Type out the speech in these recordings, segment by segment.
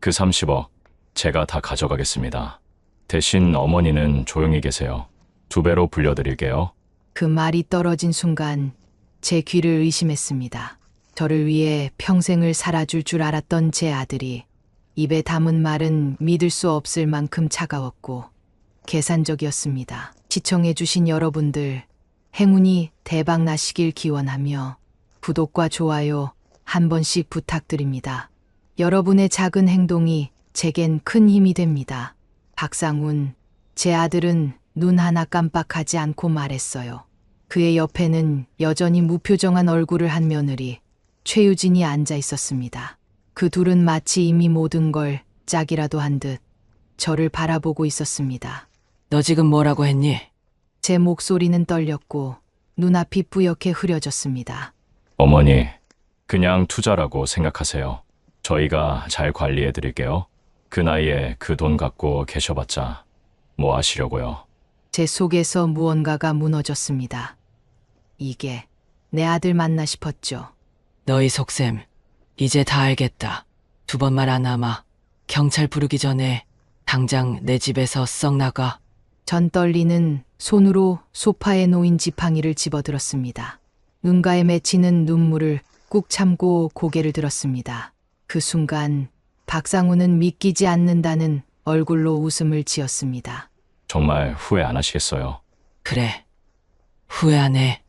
그 30억 제가 다 가져가겠습니다. 대신 어머니는 조용히 계세요. 2배로 불려드릴게요. 그 말이 떨어진 순간 제 귀를 의심했습니다. 저를 위해 평생을 살아줄 줄 알았던 제 아들이 입에 담은 말은 믿을 수 없을 만큼 차가웠고 계산적이었습니다. 시청해주신 여러분들, 행운이 대박 나시길 기원하며 구독과 좋아요 한 번씩 부탁드립니다. 여러분의 작은 행동이 제겐 큰 힘이 됩니다. 박상훈, 제 아들은 눈 하나 깜빡하지 않고 말했어요. 그의 옆에는 여전히 무표정한 얼굴을 한 며느리, 최유진이 앉아 있었습니다. 그 둘은 마치 이미 모든 걸 짝이라도 한 듯 저를 바라보고 있었습니다. 너 지금 뭐라고 했니? 제 목소리는 떨렸고 눈앞이 뿌옇게 흐려졌습니다. 어머니, 그냥 투자라고 생각하세요. 저희가 잘 관리해 드릴게요. 그 나이에 그 돈 갖고 계셔봤자 뭐 하시려고요. 제 속에서 무언가가 무너졌습니다. 이게 내 아들 맞나 싶었죠. 너희 속셈 이제 다 알겠다. 2번 말 안 하마. 경찰 부르기 전에 당장 내 집에서 썩 나가. 전 떨리는 손으로 소파에 놓인 지팡이를 집어들었습니다. 눈가에 맺히는 눈물을 꾹 참고 고개를 들었습니다. 그 순간 박상우는 믿기지 않는다는 얼굴로 웃음을 지었습니다. 정말 후회 안 하시겠어요? 그래. 후회 안 해.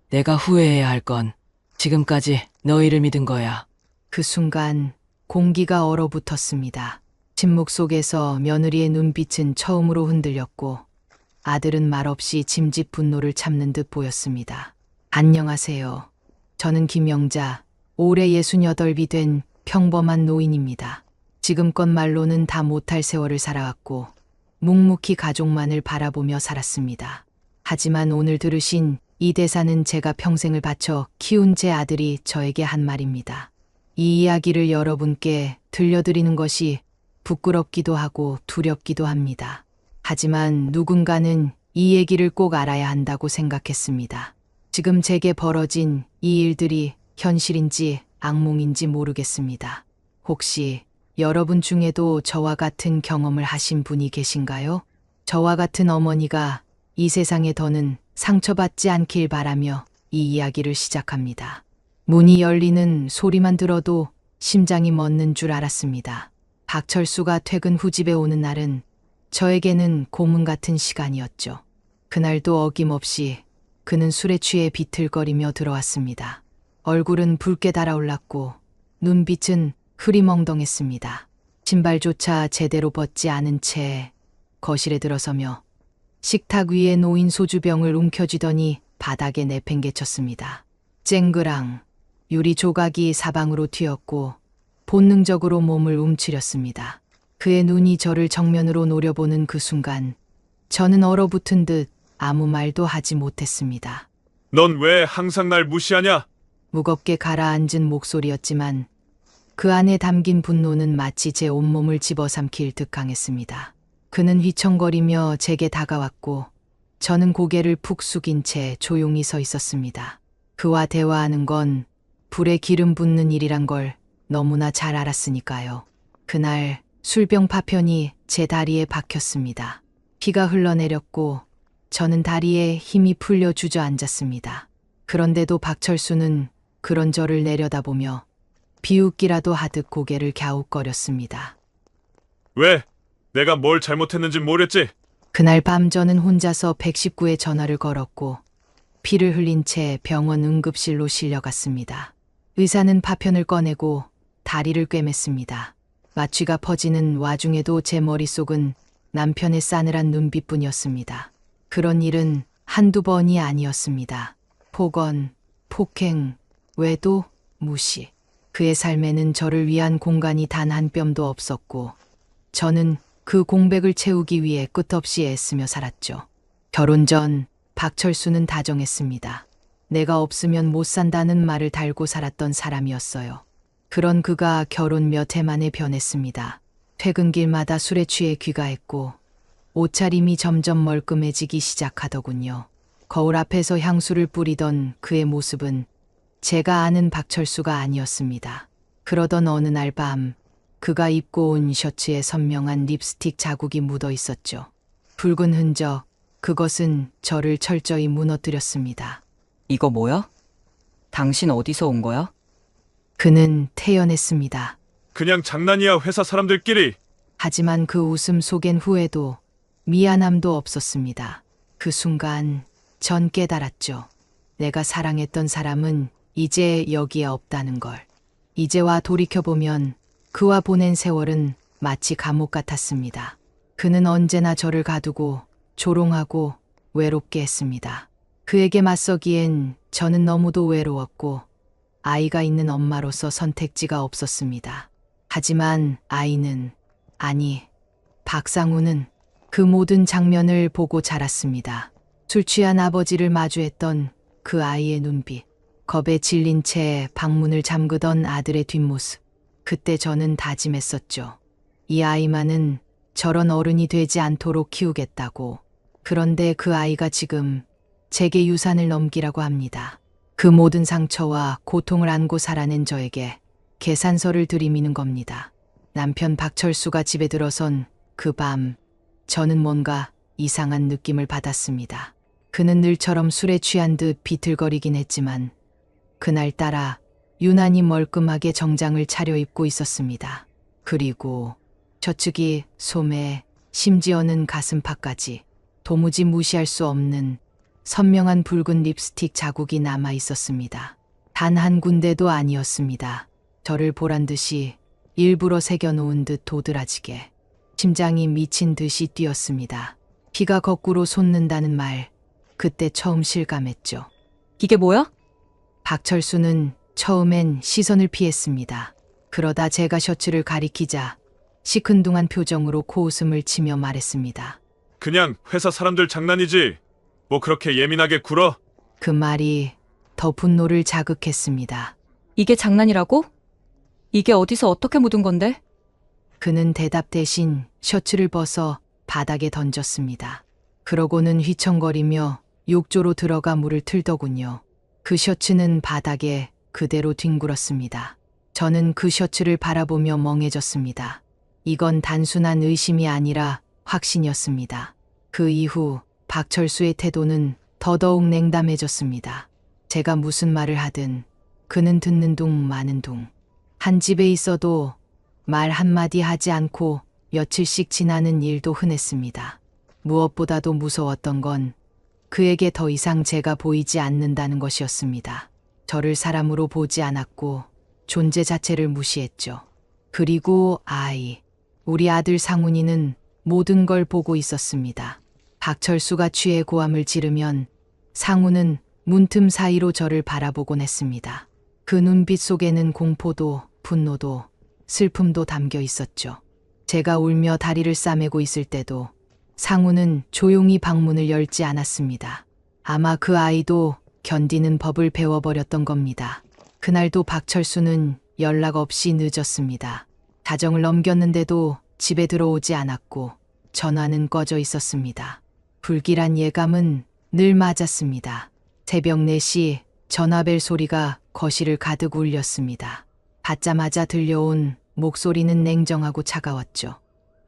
내가 후회해야 할 건 지금까지 너희를 믿은 거야. 그 순간 공기가 얼어붙었습니다. 침묵 속에서 며느리의 눈빛은 처음으로 흔들렸고 아들은 말없이 짐짓 분노를 참는 듯 보였습니다. 안녕하세요. 저는 김영자, 올해 68이 된 평범한 노인입니다. 지금껏 말로는 다 못할 세월을 살아왔고 묵묵히 가족만을 바라보며 살았습니다. 하지만 오늘 들으신 이 대사는 제가 평생을 바쳐 키운 제 아들이 저에게 한 말입니다. 이 이야기를 여러분께 들려드리는 것이 부끄럽기도 하고 두렵기도 합니다. 하지만 누군가는 이 얘기를 꼭 알아야 한다고 생각했습니다. 지금 제게 벌어진 이 일들이 현실인지 악몽인지 모르겠습니다. 혹시 여러분 중에도 저와 같은 경험을 하신 분이 계신가요? 저와 같은 어머니가 이 세상에 더는 상처받지 않길 바라며 이 이야기를 시작합니다. 문이 열리는 소리만 들어도 심장이 멎는 줄 알았습니다. 박철수가 퇴근 후 집에 오는 날은 저에게는 고문 같은 시간이었죠. 그날도 어김없이 그는 술에 취해 비틀거리며 들어왔습니다. 얼굴은 붉게 달아올랐고 눈빛은 흐리멍덩했습니다. 신발조차 제대로 벗지 않은 채 거실에 들어서며 식탁 위에 놓인 소주병을 움켜쥐더니 바닥에 내팽개쳤습니다. 쨍그랑 유리 조각이 사방으로 튀었고 본능적으로 몸을 움츠렸습니다. 그의 눈이 저를 정면으로 노려보는 그 순간 저는 얼어붙은 듯 아무 말도 하지 못했습니다. 넌 왜 항상 날 무시하냐? 무겁게 가라앉은 목소리였지만 그 안에 담긴 분노는 마치 제 온몸을 집어삼킬 듯 강했습니다. 그는 휘청거리며 제게 다가왔고 저는 고개를 푹 숙인 채 조용히 서 있었습니다. 그와 대화하는 건 불에 기름 붓는 일이란 걸 너무나 잘 알았으니까요. 그날 술병 파편이 제 다리에 박혔습니다. 피가 흘러내렸고 저는 다리에 힘이 풀려 주저앉았습니다. 그런데도 박철수는 그런 저를 내려다보며 비웃기라도 하듯 고개를 갸웃거렸습니다. 왜? 내가 뭘 잘못했는지 모르겠지? 그날 밤 저는 혼자서 119에 전화를 걸었고 피를 흘린 채 병원 응급실로 실려갔습니다. 의사는 파편을 꺼내고 다리를 꿰맸습니다. 마취가 퍼지는 와중에도 제 머릿속은 남편의 싸늘한 눈빛뿐이었습니다. 그런 일은 한두 번이 아니었습니다. 폭언, 폭행, 외도, 무시. 그의 삶에는 저를 위한 공간이 단 한 뼘도 없었고 저는 그 공백을 채우기 위해 끝없이 애쓰며 살았죠. 결혼 전 박철수는 다정했습니다. 내가 없으면 못 산다는 말을 달고 살았던 사람이었어요. 그런 그가 결혼 몇 해 만에 변했습니다. 퇴근길마다 술에 취해 귀가했고 옷차림이 점점 멀끔해지기 시작하더군요. 거울 앞에서 향수를 뿌리던 그의 모습은 제가 아는 박철수가 아니었습니다. 그러던 어느 날 밤 그가 입고 온 셔츠에 선명한 립스틱 자국이 묻어 있었죠. 붉은 흔적, 그것은 저를 철저히 무너뜨렸습니다. 이거 뭐야? 당신 어디서 온 거야? 그는 태연했습니다. 그냥 장난이야, 회사 사람들끼리. 하지만 그 웃음 속엔 후회도 미안함도 없었습니다. 그 순간 전 깨달았죠. 내가 사랑했던 사람은 이제 여기에 없다는 걸. 이제와 돌이켜보면 그와 보낸 세월은 마치 감옥 같았습니다. 그는 언제나 저를 가두고 조롱하고 외롭게 했습니다. 그에게 맞서기엔 저는 너무도 외로웠고 아이가 있는 엄마로서 선택지가 없었습니다. 하지만 아이는, 아니, 박상우는 그 모든 장면을 보고 자랐습니다. 술 취한 아버지를 마주했던 그 아이의 눈빛, 겁에 질린 채 방문을 잠그던 아들의 뒷모습. 그때 저는 다짐했었죠. 이 아이만은 저런 어른이 되지 않도록 키우겠다고. 그런데 그 아이가 지금 제게 유산을 넘기라고 합니다. 그 모든 상처와 고통을 안고 살아낸 저에게 계산서를 들이미는 겁니다. 남편 박철수가 집에 들어선 그 밤, 저는 뭔가 이상한 느낌을 받았습니다. 그는 늘처럼 술에 취한 듯 비틀거리긴 했지만 그날따라 유난히 멀끔하게 정장을 차려입고 있었습니다. 그리고 저측이 소매, 심지어는 가슴팍까지 도무지 무시할 수 없는 선명한 붉은 립스틱 자국이 남아 있었습니다. 단 한 군데도 아니었습니다. 저를 보란 듯이 일부러 새겨놓은 듯 도드라지게. 심장이 미친 듯이 뛰었습니다. 피가 거꾸로 솟는다는 말, 그때 처음 실감했죠. 이게 뭐야? 박철수는 처음엔 시선을 피했습니다. 그러다 제가 셔츠를 가리키자 시큰둥한 표정으로 코웃음을 치며 말했습니다. 그냥 회사 사람들 장난이지. 뭐 그렇게 예민하게 굴어? 그 말이 더 분노를 자극했습니다. 이게 장난이라고? 이게 어디서 어떻게 묻은 건데? 그는 대답 대신 셔츠를 벗어 바닥에 던졌습니다. 그러고는 휘청거리며 욕조로 들어가 물을 틀더군요. 그 셔츠는 바닥에 그대로 뒹굴었습니다. 저는 그 셔츠를 바라보며 멍해졌습니다. 이건 단순한 의심이 아니라 확신이었습니다. 그 이후 박철수의 태도는 더더욱 냉담해졌습니다. 제가 무슨 말을 하든 그는 듣는 둥 마는 둥. 한 집에 있어도 말 한마디 하지 않고 며칠씩 지나는 일도 흔했습니다. 무엇보다도 무서웠던 건 그에게 더 이상 제가 보이지 않는다는 것이었습니다. 저를 사람으로 보지 않았고 존재 자체를 무시했죠. 그리고 아이, 우리 아들 상훈이는 모든 걸 보고 있었습니다. 박철수가 취해 고함을 지르면 상훈은 문틈 사이로 저를 바라보곤 했습니다. 그 눈빛 속에는 공포도 분노도 슬픔도 담겨 있었죠. 제가 울며 다리를 싸매고 있을 때도 상훈은 조용히 방문을 열지 않았습니다. 아마 그 아이도 견디는 법을 배워버렸던 겁니다. 그날도 박철수는 연락 없이 늦었습니다. 자정을 넘겼는데도 집에 들어오지 않았고 전화는 꺼져 있었습니다. 불길한 예감은 늘 맞았습니다. 새벽 4시 전화벨 소리가 거실을 가득 울렸습니다. 받자마자 들려온 목소리는 냉정하고 차가웠죠.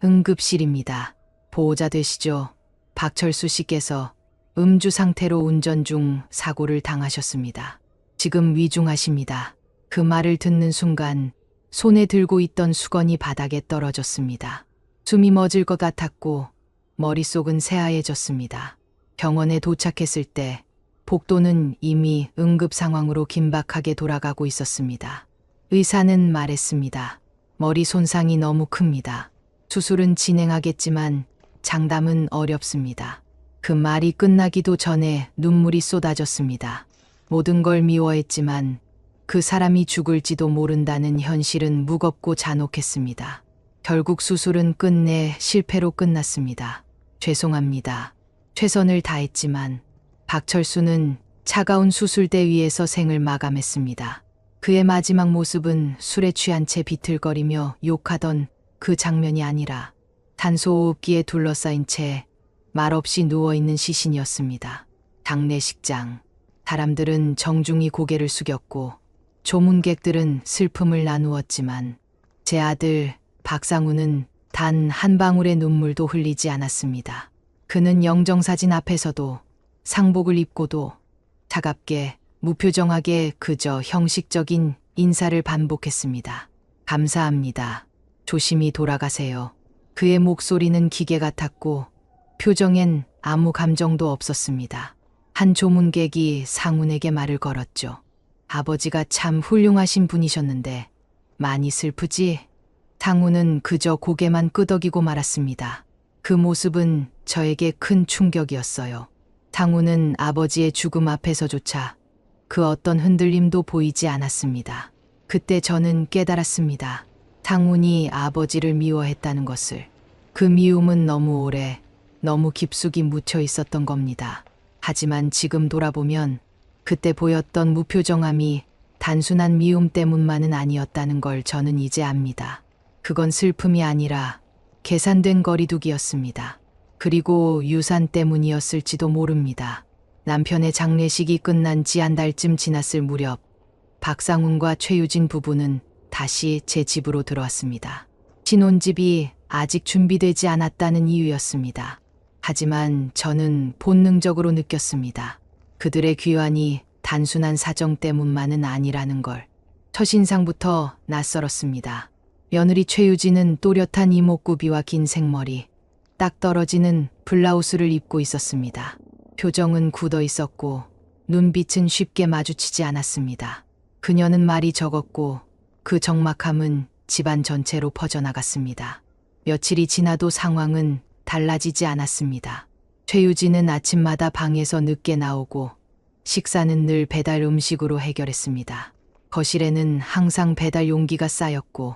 응급실입니다. 보호자 되시죠? 박철수 씨께서 음주 상태로 운전 중 사고를 당하셨습니다. 지금 위중하십니다. 그 말을 듣는 순간 손에 들고 있던 수건이 바닥에 떨어졌습니다. 숨이 멎을 것 같았고 머릿속은 새하얘졌습니다. 병원에 도착했을 때 복도는 이미 응급 상황으로 긴박하게 돌아가고 있었습니다. 의사는 말했습니다. 머리 손상이 너무 큽니다. 수술은 진행하겠지만 장담은 어렵습니다. 그 말이 끝나기도 전에 눈물이 쏟아졌습니다. 모든 걸 미워했지만 그 사람이 죽을지도 모른다는 현실은 무겁고 잔혹했습니다. 결국 수술은 끝내 실패로 끝났습니다. 죄송합니다. 최선을 다했지만 박철수는 차가운 수술대 위에서 생을 마감했습니다. 그의 마지막 모습은 술에 취한 채 비틀거리며 욕하던 그 장면이 아니라 탄소호흡기에 둘러싸인 채 말없이 누워있는 시신이었습니다. 장례식장. 사람들은 정중히 고개를 숙였고 조문객들은 슬픔을 나누었지만 제 아들 박상우는 단 한 방울의 눈물도 흘리지 않았습니다. 그는 영정사진 앞에서도 상복을 입고도 차갑게 무표정하게 그저 형식적인 인사를 반복했습니다. 감사합니다. 조심히 돌아가세요. 그의 목소리는 기계 같았고 표정엔 아무 감정도 없었습니다. 한 조문객이 상훈에게 말을 걸었죠. 아버지가 참 훌륭하신 분이셨는데 많이 슬프지? 상훈은 그저 고개만 끄덕이고 말았습니다. 그 모습은 저에게 큰 충격이었어요. 상훈은 아버지의 죽음 앞에서조차 그 어떤 흔들림도 보이지 않았습니다. 그때 저는 깨달았습니다. 상훈이 아버지를 미워했다는 것을. 그 미움은 너무 오래, 너무 깊숙이 묻혀 있었던 겁니다. 하지만 지금 돌아보면 그때 보였던 무표정함이 단순한 미움 때문만은 아니었다는 걸 저는 이제 압니다. 그건 슬픔이 아니라 계산된 거리두기였습니다. 그리고 유산 때문이었을지도 모릅니다. 남편의 장례식이 끝난 지 한 달쯤 지났을 무렵 박상훈과 최유진 부부는 다시 제 집으로 들어왔습니다. 신혼집이 아직 준비되지 않았다는 이유였습니다. 하지만 저는 본능적으로 느꼈습니다. 그들의 귀환이 단순한 사정 때문만은 아니라는 걸. 첫인상부터 낯설었습니다. 며느리 최유진은 또렷한 이목구비와 긴 생머리, 딱 떨어지는 블라우스를 입고 있었습니다. 표정은 굳어 있었고 눈빛은 쉽게 마주치지 않았습니다. 그녀는 말이 적었고 그 적막함은 집안 전체로 퍼져나갔습니다. 며칠이 지나도 상황은 달라지지 않았습니다. 최유진은 아침마다 방에서 늦게 나오고 식사는 늘 배달 음식으로 해결했습니다. 거실에는 항상 배달 용기가 쌓였고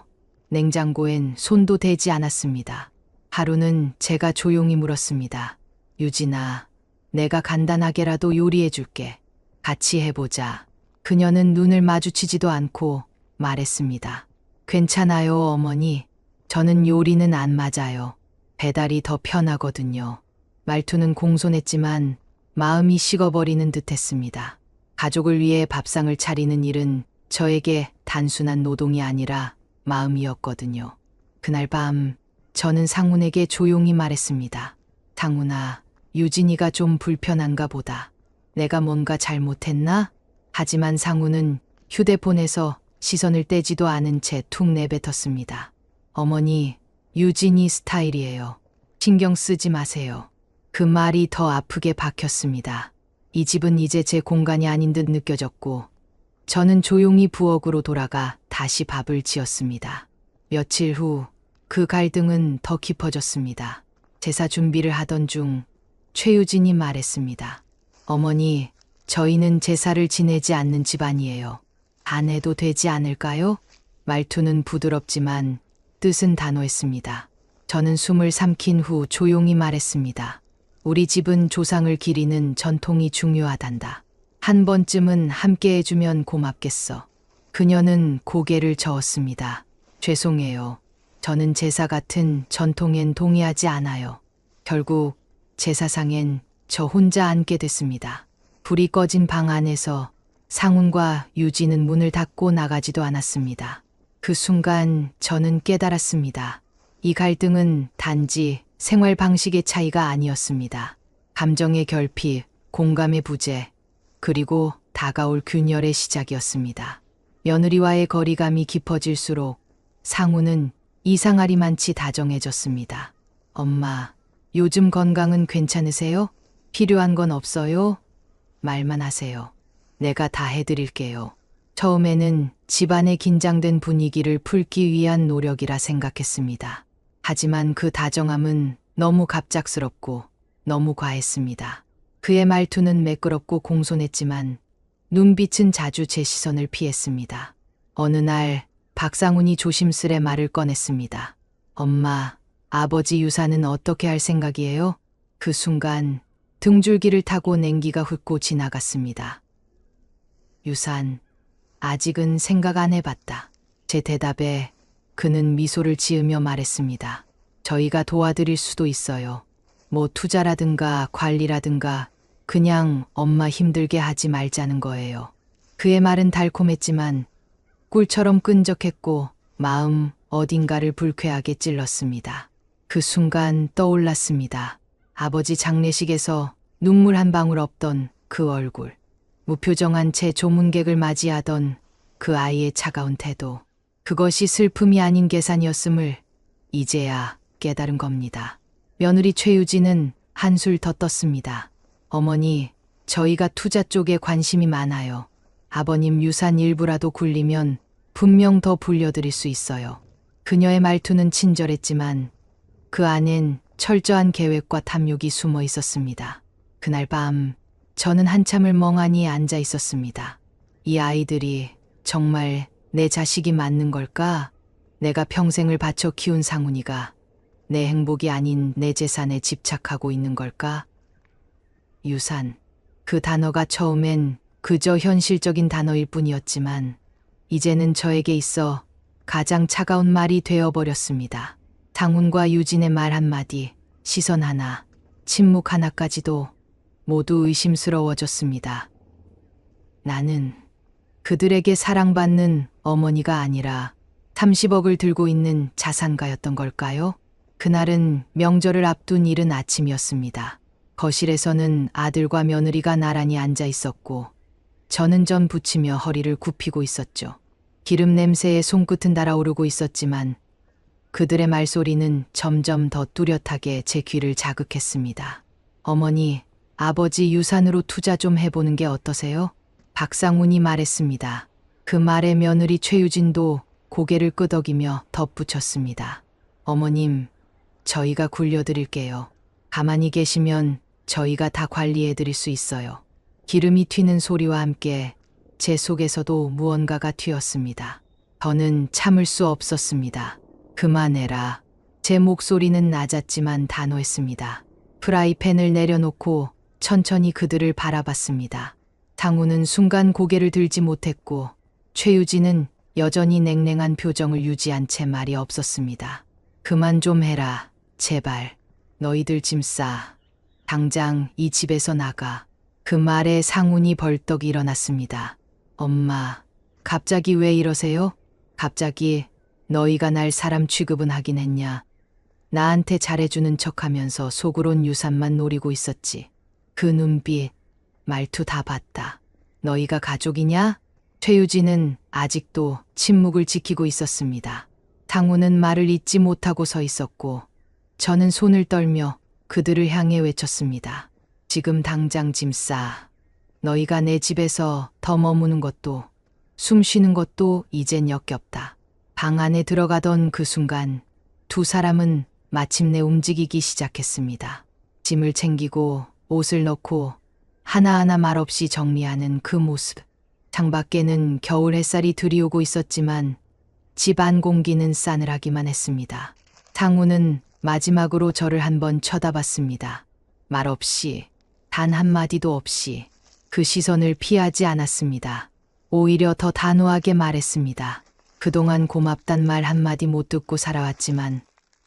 냉장고엔 손도 대지 않았습니다. 하루는 제가 조용히 물었습니다. 유진아, 내가 간단하게라도 요리해 줄게. 같이 해보자. 그녀는 눈을 마주치지도 않고 말했습니다. 괜찮아요, 어머니. 저는 요리는 안 맞아요. 배달이 더 편하거든요. 말투는 공손했지만 마음이 식어버리는 듯했습니다. 가족을 위해 밥상을 차리는 일은 저에게 단순한 노동이 아니라 마음이었거든요. 그날 밤 저는 상훈에게 조용히 말했습니다. 상훈아, 유진이가 좀 불편한가 보다. 내가 뭔가 잘못했나? 하지만 상훈은 휴대폰에서 시선을 떼지도 않은 채 툭 내뱉었습니다. 어머니, 유진이 스타일이에요. 신경 쓰지 마세요. 그 말이 더 아프게 박혔습니다. 이 집은 이제 제 공간이 아닌 듯 느껴졌고 저는 조용히 부엌으로 돌아가 다시 밥을 지었습니다. 며칠 후 그 갈등은 더 깊어졌습니다. 제사 준비를 하던 중 최유진이 말했습니다. 어머니, 저희는 제사를 지내지 않는 집안이에요. 안 해도 되지 않을까요? 말투는 부드럽지만 뜻은 단호했습니다. 저는 숨을 삼킨 후 조용히 말했습니다. 우리 집은 조상을 기리는 전통이 중요하단다. 한 번쯤은 함께 해주면 고맙겠어. 그녀는 고개를 저었습니다. 죄송해요. 저는 제사 같은 전통엔 동의하지 않아요. 결국 제사상엔 저 혼자 앉게 됐습니다. 불이 꺼진 방 안에서 상훈과 유진은 문을 닫고 나가지도 않았습니다. 그 순간 저는 깨달았습니다. 이 갈등은 단지 생활 방식의 차이가 아니었습니다. 감정의 결핍, 공감의 부재, 그리고 다가올 균열의 시작이었습니다. 며느리와의 거리감이 깊어질수록 상훈은 이상하리만치 다정해졌습니다. 엄마, 요즘 건강은 괜찮으세요? 필요한 건 없어요? 말만 하세요. 내가 다 해드릴게요. 처음에는 집안의 긴장된 분위기를 풀기 위한 노력이라 생각했습니다. 하지만 그 다정함은 너무 갑작스럽고 너무 과했습니다. 그의 말투는 매끄럽고 공손했지만 눈빛은 자주 제 시선을 피했습니다. 어느 날 박상훈이 조심스레 말을 꺼냈습니다. 엄마, 아버지 유산은 어떻게 할 생각이에요? 그 순간 등줄기를 타고 냉기가 훑고 지나갔습니다. 유산, 아직은 생각 안 해봤다. 제 대답에 그는 미소를 지으며 말했습니다. 저희가 도와드릴 수도 있어요. 뭐 투자라든가 관리라든가 그냥 엄마 힘들게 하지 말자는 거예요. 그의 말은 달콤했지만 꿀처럼 끈적했고 마음 어딘가를 불쾌하게 찔렀습니다. 그 순간 떠올랐습니다. 아버지 장례식에서 눈물 한 방울 없던 그 얼굴, 무표정한 채 조문객을 맞이하던 그 아이의 차가운 태도, 그것이 슬픔이 아닌 계산이었음을 이제야 깨달은 겁니다. 며느리 최유진은 한술 더 떴습니다. 어머니, 저희가 투자 쪽에 관심이 많아요. 아버님 유산 일부라도 굴리면 분명 더 불려드릴 수 있어요. 그녀의 말투는 친절했지만 그 안엔 철저한 계획과 탐욕이 숨어 있었습니다. 그날 밤 저는 한참을 멍하니 앉아 있었습니다. 이 아이들이 정말 내 자식이 맞는 걸까? 내가 평생을 바쳐 키운 상훈이가 내 행복이 아닌 내 재산에 집착하고 있는 걸까? 유산. 그 단어가 처음엔 그저 현실적인 단어일 뿐이었지만 이제는 저에게 있어 가장 차가운 말이 되어버렸습니다. 상훈과 유진의 말 한마디, 시선 하나, 침묵 하나까지도 모두 의심스러워졌습니다. 나는 그들에게 사랑받는 어머니가 아니라 30억을 들고 있는 자산가였던 걸까요? 그날은 명절을 앞둔 이른 아침이었습니다. 거실에서는 아들과 며느리가 나란히 앉아 있었고 저는 전 부치며 허리를 굽히고 있었죠. 기름 냄새에 손끝은 달아오르고 있었지만 그들의 말소리는 점점 더 뚜렷하게 제 귀를 자극했습니다. 어머니, 아버지 유산으로 투자 좀 해보는 게 어떠세요? 박상훈이 말했습니다. 그 말에 며느리 최유진도 고개를 끄덕이며 덧붙였습니다. 어머님, 저희가 굴려드릴게요. 가만히 계시면 저희가 다 관리해드릴 수 있어요. 기름이 튀는 소리와 함께 제 속에서도 무언가가 튀었습니다. 저는 참을 수 없었습니다. 그만해라. 제 목소리는 낮았지만 단호했습니다. 프라이팬을 내려놓고 천천히 그들을 바라봤습니다. 상우는 순간 고개를 들지 못했고 최유진은 여전히 냉랭한 표정을 유지한 채 말이 없었습니다. 그만 좀 해라. 제발. 너희들 짐 싸. 당장 이 집에서 나가. 그 말에 상훈이 벌떡 일어났습니다. 엄마, 갑자기 왜 이러세요? 갑자기 너희가 날 사람 취급은 하긴 했냐? 나한테 잘해주는 척하면서 속으론 유산만 노리고 있었지. 그 눈빛, 말투 다 봤다. 너희가 가족이냐? 최유진은 아직도 침묵을 지키고 있었습니다. 상훈은 말을 잇지 못하고 서 있었고 저는 손을 떨며 그들을 향해 외쳤습니다. 지금 당장 짐 싸. 너희가 내 집에서 더 머무는 것도 숨 쉬는 것도 이젠 역겹다. 방 안에 들어가던 그 순간 두 사람은 마침내 움직이기 시작했습니다. 짐을 챙기고 옷을 넣고 하나하나 말없이 정리하는 그 모습. 창밖에는 겨울 햇살이 들이오고 있었지만 집 안 공기는 싸늘하기만 했습니다. 상우는 마지막으로 저를 한번 쳐다봤습니다. 말없이, 단 한마디도 없이 그 시선을 피하지 않았습니다. 오히려 더 단호하게 말했습니다. 그동안 고맙단 말 한마디 못 듣고 살아왔지만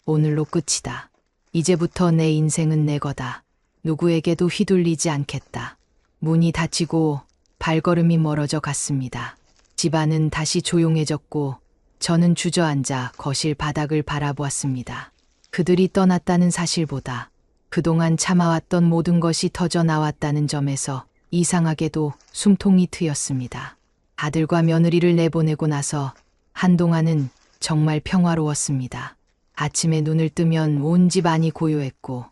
오늘로 끝이다. 이제부터 내 인생은 내 거다. 누구에게도 휘둘리지 않겠다. 문이 닫히고 발걸음이 멀어져 갔습니다. 집안은 다시 조용해졌고 저는 주저앉아 거실 바닥을 바라보았습니다. 그들이 떠났다는 사실보다 그동안 참아왔던 모든 것이 터져 나왔다는 점에서 이상하게도 숨통이 트였습니다. 아들과 며느리를 내보내고 나서 한동안은 정말 평화로웠습니다. 아침에 눈을 뜨면 온 집안이 고요했고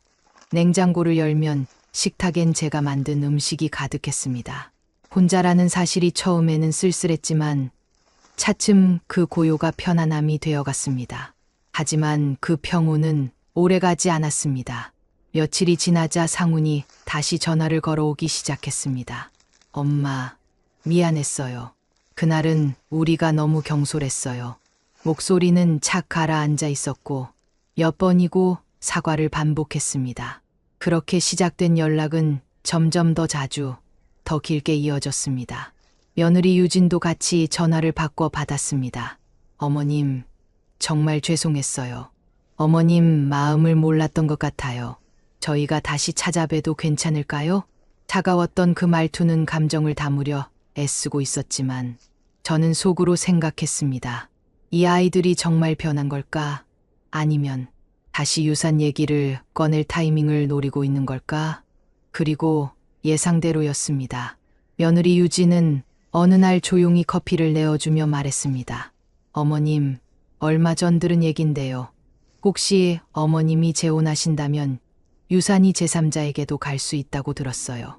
냉장고를 열면 식탁엔 제가 만든 음식이 가득했습니다. 혼자라는 사실이 처음에는 쓸쓸했지만 차츰 그 고요가 편안함이 되어갔습니다. 하지만 그 평온은 오래가지 않았습니다. 며칠이 지나자 상훈이 다시 전화를 걸어오기 시작했습니다. 엄마, 미안했어요. 그날은 우리가 너무 경솔했어요. 목소리는 착 가라앉아 있었고 몇 번이고 사과를 반복했습니다. 그렇게 시작된 연락은 점점 더 자주, 더 길게 이어졌습니다. 며느리 유진도 같이 전화를 바꿔 받았습니다. 어머님, 정말 죄송했어요. 어머님 마음을 몰랐던 것 같아요. 저희가 다시 찾아뵈도 괜찮을까요? 차가웠던 그 말투는 감정을 담으려 애쓰고 있었지만 저는 속으로 생각했습니다. 이 아이들이 정말 변한 걸까? 아니면 다시 유산 얘기를 꺼낼 타이밍을 노리고 있는 걸까? 그리고 예상대로였습니다. 며느리 유진은 어느 날 조용히 커피를 내어주며 말했습니다. 어머님, 얼마 전 들은 얘긴데요. 혹시 어머님이 재혼하신다면 유산이 제3자에게도 갈 수 있다고 들었어요.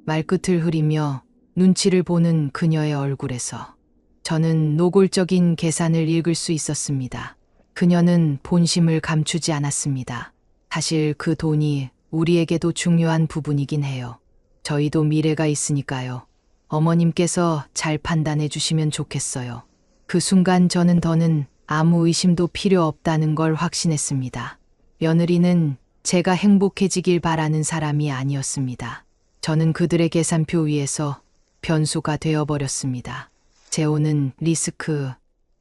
말끝을 흐리며 눈치를 보는 그녀의 얼굴에서 저는 노골적인 계산을 읽을 수 있었습니다. 그녀는 본심을 감추지 않았습니다. 사실 그 돈이 우리에게도 중요한 부분이긴 해요. 저희도 미래가 있으니까요. 어머님께서 잘 판단해 주시면 좋겠어요. 그 순간 저는 더는 아무 의심도 필요 없다는 걸 확신했습니다. 며느리는 제가 행복해지길 바라는 사람이 아니었습니다. 저는 그들의 계산표 위에서 변수가 되어버렸습니다. 재혼은 리스크,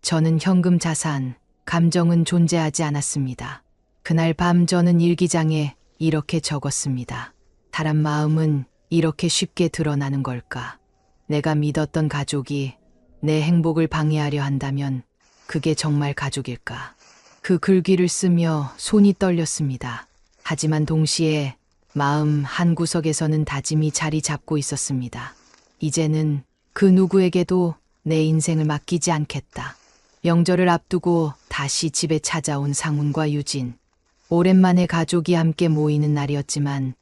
저는 현금 자산, 감정은 존재하지 않았습니다. 그날 밤 저는 일기장에 이렇게 적었습니다. 사람 마음은 이렇게 쉽게 드러나는 걸까? 내가 믿었던 가족이 내 행복을 방해하려 한다면 그게 정말 가족일까? 그 글귀를 쓰며 손이 떨렸습니다. 하지만 동시에 마음 한구석에서는 다짐이 자리 잡고 있었습니다. 이제는 그 누구에게도 내 인생을 맡기지 않겠다. 명절을 앞두고 다시 집에 찾아온 상훈과 유진. 오랜만에 가족이 함께 모이는 날이었지만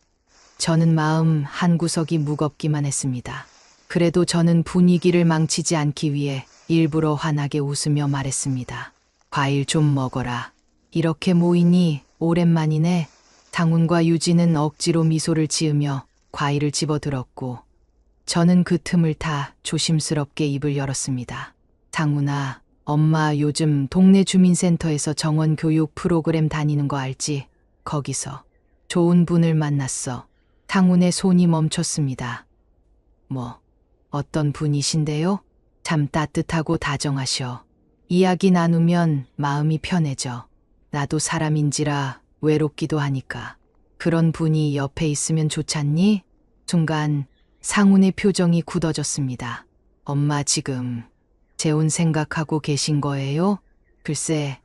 저는 마음 한구석이 무겁기만 했습니다. 그래도 저는 분위기를 망치지 않기 위해 일부러 환하게 웃으며 말했습니다. 과일 좀 먹어라. 이렇게 모이니 오랜만이네. 상훈과 유진은 억지로 미소를 지으며 과일을 집어들었고 저는 그 틈을 타 조심스럽게 입을 열었습니다. 상훈아, 엄마 요즘 동네 주민센터에서 정원 교육 프로그램 다니는 거 알지? 거기서 좋은 분을 만났어. 상훈의 손이 멈췄습니다. 뭐, 어떤 분이신데요? 참 따뜻하고 다정하셔. 이야기 나누면 마음이 편해져. 나도 사람인지라 외롭기도 하니까. 그런 분이 옆에 있으면 좋잖니? 순간 상훈의 표정이 굳어졌습니다. 엄마 지금 재혼 생각하고 계신 거예요? 글쎄,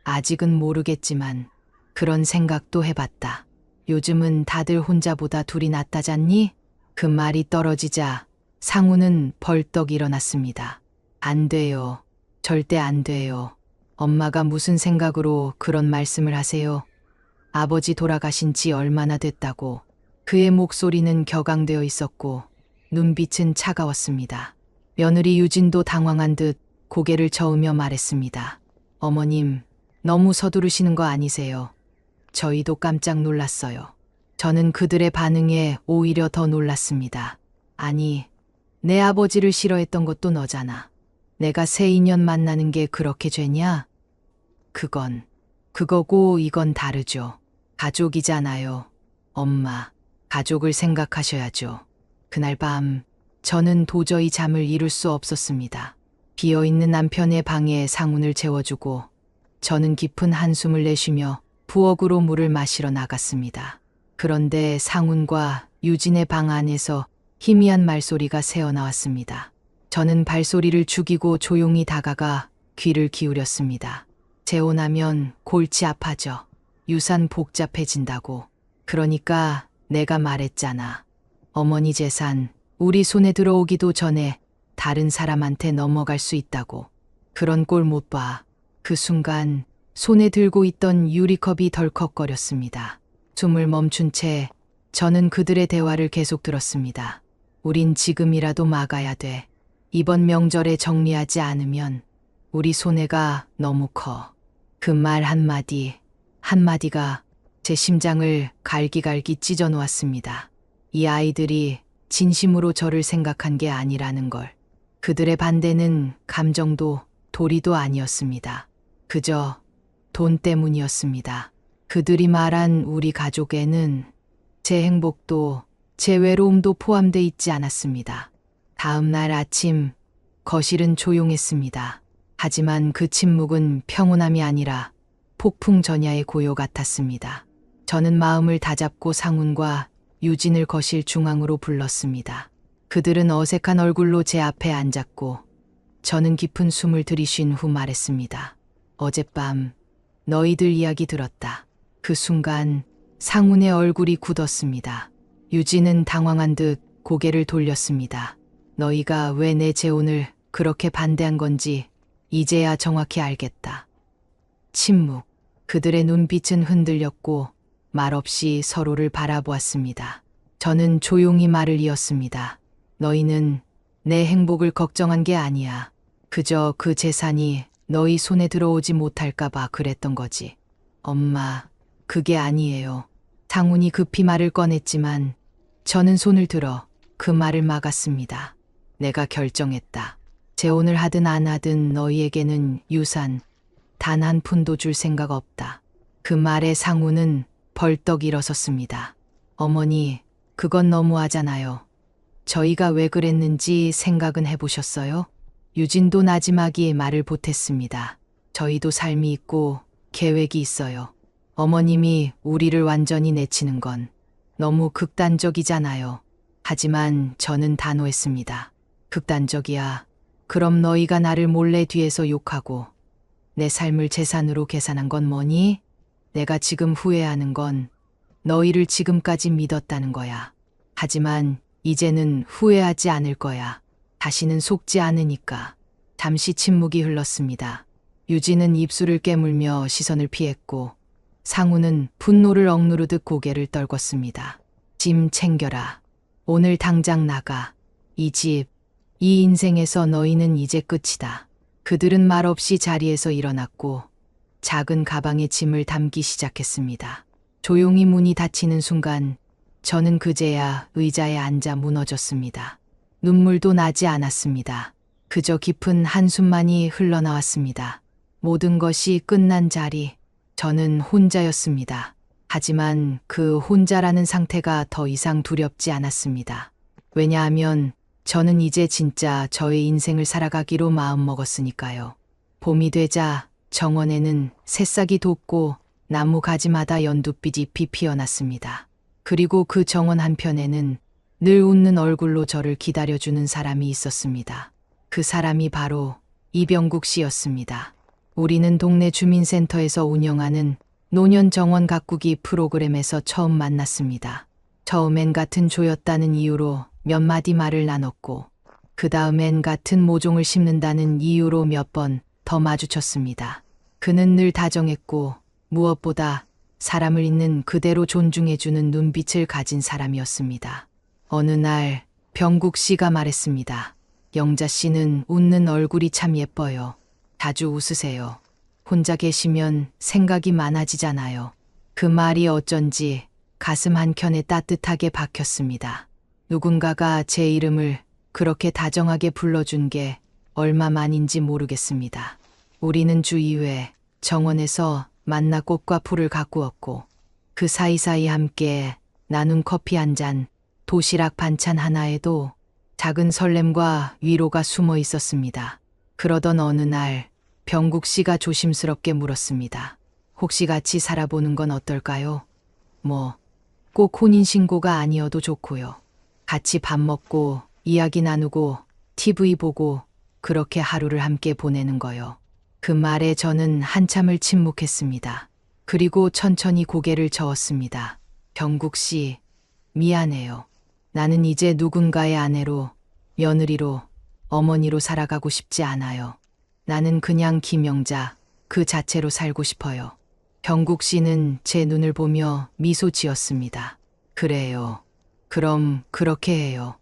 아직은 모르겠지만 그런 생각도 해봤다. 요즘은 다들 혼자보다 둘이 낫다잖니? 그 말이 떨어지자 상훈은 벌떡 일어났습니다. 안 돼요. 절대 안 돼요. 엄마가 무슨 생각으로 그런 말씀을 하세요? 아버지 돌아가신 지 얼마나 됐다고. 그의 목소리는 격앙되어 있었고 눈빛은 차가웠습니다. 며느리 유진도 당황한 듯 고개를 저으며 말했습니다. 어머님, 너무 서두르시는 거 아니세요? 저희도 깜짝 놀랐어요. 저는 그들의 반응에 오히려 더 놀랐습니다. 아니, 내 아버지를 싫어했던 것도 너잖아. 내가 새 인연 만나는 게 그렇게 죄냐? 그건 그거고 이건 다르죠. 가족이잖아요. 엄마, 가족을 생각하셔야죠. 그날 밤 저는 도저히 잠을 이룰 수 없었습니다. 비어있는 남편의 방에 상훈을 재워주고 저는 깊은 한숨을 내쉬며 부엌으로 물을 마시러 나갔습니다. 그런데 상훈과 유진의 방 안에서 희미한 말소리가 새어나왔습니다. 저는 발소리를 죽이고 조용히 다가가 귀를 기울였습니다. 재혼하면 골치 아파져. 유산 복잡해진다고. 그러니까 내가 말했잖아. 어머니 재산 우리 손에 들어오기도 전에 다른 사람한테 넘어갈 수 있다고. 그런 꼴 못 봐. 그 순간 손에 들고 있던 유리컵이 덜컥거렸습니다. 숨을 멈춘 채 저는 그들의 대화를 계속 들었습니다. 우린 지금이라도 막아야 돼. 이번 명절에 정리하지 않으면 우리 손해가 너무 커. 그 말 한마디가 제 심장을 갈기갈기 찢어 놓았습니다. 이 아이들이 진심으로 저를 생각한 게 아니라는 걸. 그들의 반대는 감정도 도리도 아니었습니다. 그저 돈 때문이었습니다. 그들이 말한 우리 가족에는 제 행복도 제 외로움도 포함돼 있지 않았습니다. 다음 날 아침 거실은 조용했습니다. 하지만 그 침묵은 평온함이 아니라 폭풍 전야의 고요 같았습니다. 저는 마음을 다잡고 상훈과 유진을 거실 중앙으로 불렀습니다. 그들은 어색한 얼굴로 제 앞에 앉았고 저는 깊은 숨을 들이쉰 후 말했습니다. 어젯밤 너희들 이야기 들었다. 그 순간 상훈의 얼굴이 굳었습니다. 유진은 당황한 듯 고개를 돌렸습니다. 너희가 왜 내 재혼을 그렇게 반대한 건지 이제야 정확히 알겠다. 침묵. 그들의 눈빛은 흔들렸고 말없이 서로를 바라보았습니다. 저는 조용히 말을 이었습니다. 너희는 내 행복을 걱정한 게 아니야. 그저 그 재산이 너희 손에 들어오지 못할까봐 그랬던 거지. 엄마, 그게 아니에요. 상훈이 급히 말을 꺼냈지만 저는 손을 들어 그 말을 막았습니다. 내가 결정했다. 재혼을 하든 안 하든 너희에게는 유산 단 한 푼도 줄 생각 없다. 그 말에 상훈은 벌떡 일어섰습니다. 어머니, 그건 너무하잖아요. 저희가 왜 그랬는지 생각은 해보셨어요? 유진도 나지막이 말을 보탰습니다. 저희도 삶이 있고 계획이 있어요. 어머님이 우리를 완전히 내치는 건 너무 극단적이잖아요. 하지만 저는 단호했습니다. 극단적이야. 그럼 너희가 나를 몰래 뒤에서 욕하고 내 삶을 재산으로 계산한 건 뭐니? 내가 지금 후회하는 건 너희를 지금까지 믿었다는 거야. 하지만 이제는 후회하지 않을 거야. 다시는 속지 않으니까. 잠시 침묵이 흘렀습니다. 유진은 입술을 깨물며 시선을 피했고 상우는 분노를 억누르듯 고개를 떨궜습니다. 짐 챙겨라. 오늘 당장 나가. 이 집, 이 인생에서 너희는 이제 끝이다. 그들은 말없이 자리에서 일어났고 작은 가방에 짐을 담기 시작했습니다. 조용히 문이 닫히는 순간 저는 그제야 의자에 앉아 무너졌습니다. 눈물도 나지 않았습니다. 그저 깊은 한숨만이 흘러나왔습니다. 모든 것이 끝난 자리, 저는 혼자였습니다. 하지만 그 혼자라는 상태가 더 이상 두렵지 않았습니다. 왜냐하면 저는 이제 진짜 저의 인생을 살아가기로 마음먹었으니까요. 봄이 되자 정원에는 새싹이 돋고 나무 가지마다 연두빛 잎이 피어났습니다. 그리고 그 정원 한편에는 늘 웃는 얼굴로 저를 기다려주는 사람이 있었습니다. 그 사람이 바로 이병국 씨였습니다. 우리는 동네 주민센터에서 운영하는 노년 정원 가꾸기 프로그램에서 처음 만났습니다. 처음엔 같은 조였다는 이유로 몇 마디 말을 나눴고 그 다음엔 같은 모종을 심는다는 이유로 몇 번 더 마주쳤습니다. 그는 늘 다정했고 무엇보다 사람을 있는 그대로 존중해주는 눈빛을 가진 사람이었습니다. 어느 날 병국 씨가 말했습니다. 영자 씨는 웃는 얼굴이 참 예뻐요. 자주 웃으세요. 혼자 계시면 생각이 많아지잖아요. 그 말이 어쩐지 가슴 한켠에 따뜻하게 박혔습니다. 누군가가 제 이름을 그렇게 다정하게 불러준 게 얼마만인지 모르겠습니다. 우리는 주 2회 정원에서 만나 꽃과 풀을 가꾸었고 그 사이사이 함께 나눈 커피 한 잔, 도시락 반찬 하나에도 작은 설렘과 위로가 숨어 있었습니다. 그러던 어느 날 병국 씨가 조심스럽게 물었습니다. 혹시 같이 살아보는 건 어떨까요? 꼭 혼인신고가 아니어도 좋고요. 같이 밥 먹고 이야기 나누고 TV 보고 그렇게 하루를 함께 보내는 거요. 그 말에 저는 한참을 침묵했습니다. 그리고 천천히 고개를 저었습니다. 병국 씨, 미안해요. 나는 이제 누군가의 아내로, 며느리로, 어머니로 살아가고 싶지 않아요. 나는 그냥 김영자, 그 자체로 살고 싶어요. 병국 씨는 제 눈을 보며 미소 지었습니다. 그래요. 그럼 그렇게 해요.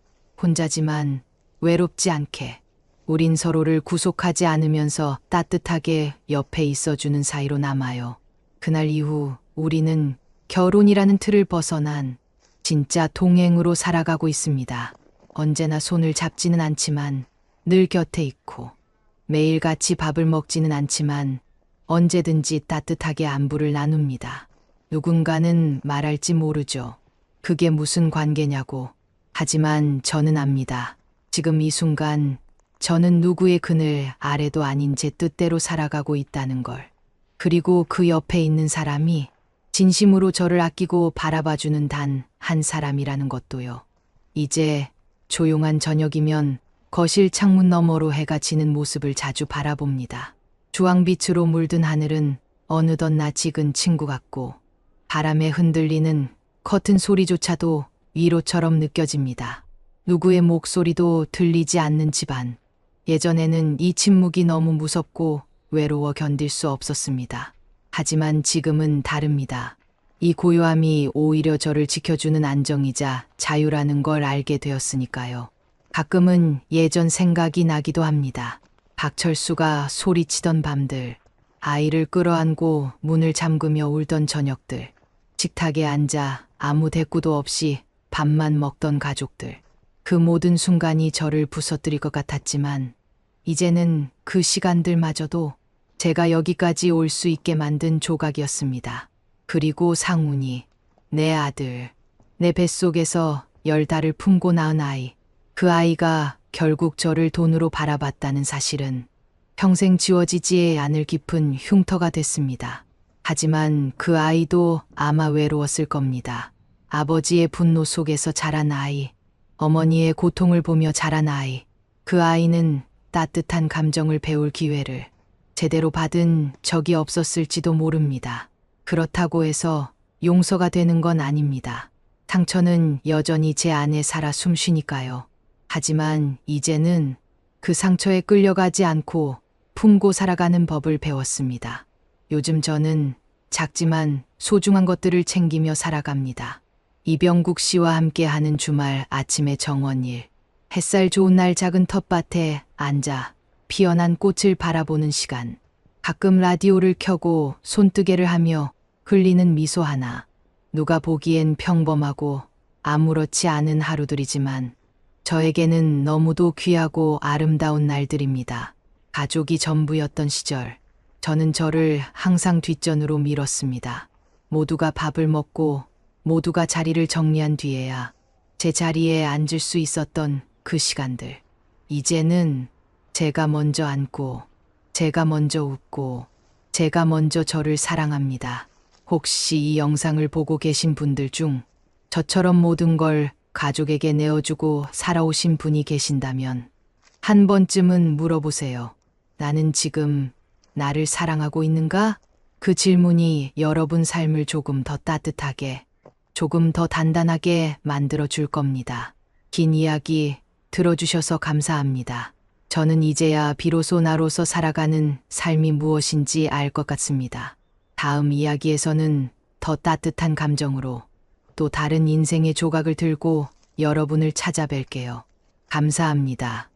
혼자지만 외롭지 않게. 우린 서로를 구속하지 않으면서 따뜻하게 옆에 있어주는 사이로 남아요. 그날 이후 우리는 결혼이라는 틀을 벗어난 진짜 동행으로 살아가고 있습니다. 언제나 손을 잡지는 않지만 늘 곁에 있고 매일 같이 밥을 먹지는 않지만 언제든지 따뜻하게 안부를 나눕니다. 누군가는 말할지 모르죠. 그게 무슨 관계냐고. 하지만 저는 압니다. 지금 이 순간 저는 누구의 그늘 아래도 아닌 제 뜻대로 살아가고 있다는 걸. 그리고 그 옆에 있는 사람이 진심으로 저를 아끼고 바라봐주는 단 한 사람이라는 것도요. 이제 조용한 저녁이면 거실 창문 너머로 해가 지는 모습을 자주 바라봅니다. 주황빛으로 물든 하늘은 어느덧 낯익은 친구 같고 바람에 흔들리는 커튼 소리조차도 위로처럼 느껴집니다. 누구의 목소리도 들리지 않는 집안. 예전에는 이 침묵이 너무 무섭고 외로워 견딜 수 없었습니다. 하지만 지금은 다릅니다. 이 고요함이 오히려 저를 지켜주는 안정이자 자유라는 걸 알게 되었으니까요. 가끔은 예전 생각이 나기도 합니다. 박철수가 소리치던 밤들, 아이를 끌어안고 문을 잠그며 울던 저녁들, 식탁에 앉아 아무 대꾸도 없이 밥만 먹던 가족들. 그 모든 순간이 저를 부서뜨릴 것 같았지만 이제는 그 시간들마저도 제가 여기까지 올 수 있게 만든 조각이었습니다. 그리고 상훈이, 내 아들, 내 뱃속에서 10달을 품고 낳은 아이, 그 아이가 결국 저를 돈으로 바라봤다는 사실은 평생 지워지지 않을 깊은 흉터가 됐습니다. 하지만 그 아이도 아마 외로웠을 겁니다. 아버지의 분노 속에서 자란 아이, 어머니의 고통을 보며 자란 아이, 그 아이는 따뜻한 감정을 배울 기회를 제대로 받은 적이 없었을지도 모릅니다. 그렇다고 해서 용서가 되는 건 아닙니다. 상처는 여전히 제 안에 살아 숨쉬니까요. 하지만 이제는 그 상처에 끌려가지 않고 품고 살아가는 법을 배웠습니다. 요즘 저는 작지만 소중한 것들을 챙기며 살아갑니다. 이병국 씨와 함께하는 주말 아침의 정원일, 햇살 좋은 날 작은 텃밭에 앉아 피어난 꽃을 바라보는 시간, 가끔 라디오를 켜고 손뜨개를 하며 흘리는 미소 하나. 누가 보기엔 평범하고 아무렇지 않은 하루들이지만 저에게는 너무도 귀하고 아름다운 날들입니다. 가족이 전부였던 시절, 저는 저를 항상 뒷전으로 밀었습니다. 모두가 밥을 먹고 모두가 자리를 정리한 뒤에야 제 자리에 앉을 수 있었던 그 시간들. 이제는 제가 먼저 앉고, 제가 먼저 웃고, 제가 먼저 저를 사랑합니다. 혹시 이 영상을 보고 계신 분들 중 저처럼 모든 걸 가족에게 내어주고 살아오신 분이 계신다면 한 번쯤은 물어보세요. 나는 지금 나를 사랑하고 있는가? 그 질문이 여러분 삶을 조금 더 따뜻하게, 조금 더 단단하게 만들어 줄 겁니다. 긴 이야기 들어주셔서 감사합니다. 저는 이제야 비로소 나로서 살아가는 삶이 무엇인지 알 것 같습니다. 다음 이야기에서는 더 따뜻한 감정으로 또 다른 인생의 조각을 들고 여러분을 찾아뵐게요. 감사합니다.